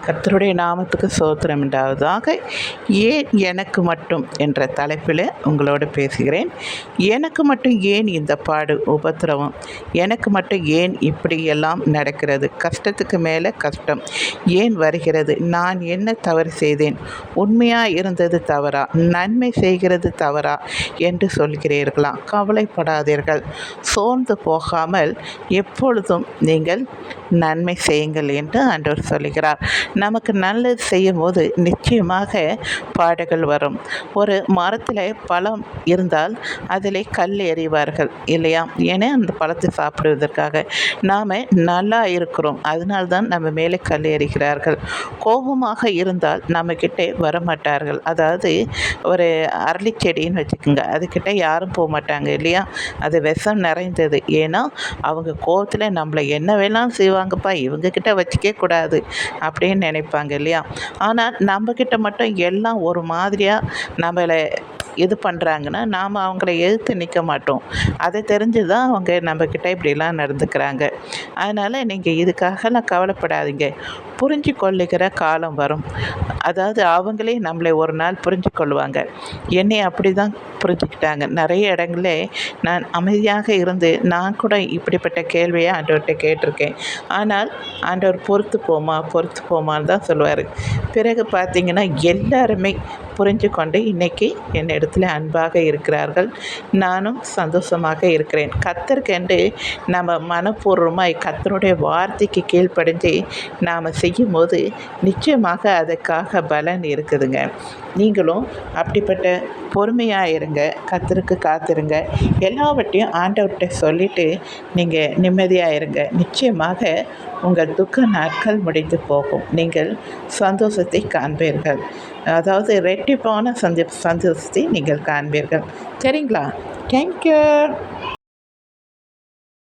கர்த்தருடைய நாமத்துக்கு ஸ்தோத்திரம் உண்டாவதாக. ஏன் எனக்கு மட்டும் என்ற தலைப்பில் உங்களோடு பேசுகிறேன். எனக்கு மட்டும் ஏன் இந்த பாடு உபத்திரவம், எனக்கு மட்டும் ஏன் இப்படியெல்லாம் நடக்கிறது, கஷ்டத்துக்கு மேலே கஷ்டம் ஏன் வருகிறது, நான் என்ன தவறு செய்தேன், உண்மையாக இருந்தது தவறா, நன்மை செய்கிறது தவறா என்று சொல்கிறீர்களா? கவலைப்படாதீர்கள், சோர்ந்து போகாமல் எப்பொழுதும் நீங்கள் நன்மை செய்யுங்கள் என்று ஆண்டவர் சொல்கிறார். நமக்கு நல்லது செய்யும் போது நிச்சயமாக பாடுகள் வரும். ஒரு மரத்தில் பழம் இருந்தால் அதில் கல் எறிவார்கள் இல்லையா? ஏன்னா அந்த பழத்தை சாப்பிடுவதற்காக. நாம் நல்லா இருக்கிறோம், அதனால்தான் நம்ம மேலே கல் எறிகிறார்கள். கோபமாக இருந்தால் நம்மக்கிட்டே வரமாட்டார்கள். அதாவது ஒரு அரளி செடின்னு வச்சுக்கோங்க, அதுக்கிட்ட யாரும் போக மாட்டாங்க இல்லையா? அது விஷம் நிறைந்தது. ஏன்னா அவங்க கோபத்தில் நம்மளை என்ன வேணாலும் செய்வாங்கப்பா, இவங்கக்கிட்ட வச்சுக்கே கூடாது அப்படின்னு நினைப்பாங்க இல்லையா? ஆனால் நம்மக்கிட்ட மட்டும் எல்லாம் ஒரு மாதிரியாக நம்மளை இது பண்ணுறாங்கன்னா நாம் அவங்கள எதிர்த்து நிற்க மாட்டோம். அதை தெரிஞ்சு தான் அவங்க நம்மக்கிட்ட இப்படிலாம் நடந்துக்கிறாங்க. அதனால் நீங்கள் இதுக்காகலாம் கவலைப்படாதீங்க. புரிஞ்சு கொள்ளுகிற காலம் வரும். அதாவது அவங்களே நம்மளை ஒரு நாள் புரிஞ்சு கொள்வாங்க. என்னை அப்படி தான் புரிஞ்சுக்கிட்டாங்க. நிறைய இடங்களே நான் அமைதியாக இருந்து நான் கூட இப்படிப்பட்ட கேள்வியை ஆண்டவர்கிட்ட கேட்டிருக்கேன். ஆனால் ஆண்டவர் பொறுத்து போமான்னு தான் சொல்லுவார். பிறகு பார்த்திங்கன்னா எல்லாருமே புரிஞ்சு கொண்டு இன்றைக்கி என்னிடத்தில் அன்பாக இருக்கிறார்கள். நானும் சந்தோஷமாக இருக்கிறேன். கர்த்தருக்கென்று நம்ம மனப்பூர்வமாய் கர்த்தருடைய வார்த்தைக்கு கீழ்ப்படிஞ்சு நாம் செய்யும்போது நிச்சயமாக அதுக்காக பலன் இருக்குதுங்க. நீங்களும் அப்படிப்பட்ட பொறுமையாக இருங்க, கர்த்தருக்கு காத்திருங்க. எல்லாவற்றையும் ஆண்டவர்கிட்ட சொல்லிவிட்டு நீங்கள் நிம்மதியாக இருங்க. நிச்சயமாக உங்கள் துக்க நாட்கள் முடிந்து போகும். நீங்கள் சந்தோஷத்தை காண்பீர்கள். அதாவது ரெட்டிப்பான சந்தோஷத்தை நீங்கள் காண்பீர்கள். சரிங்களா? தேங்க்யூ.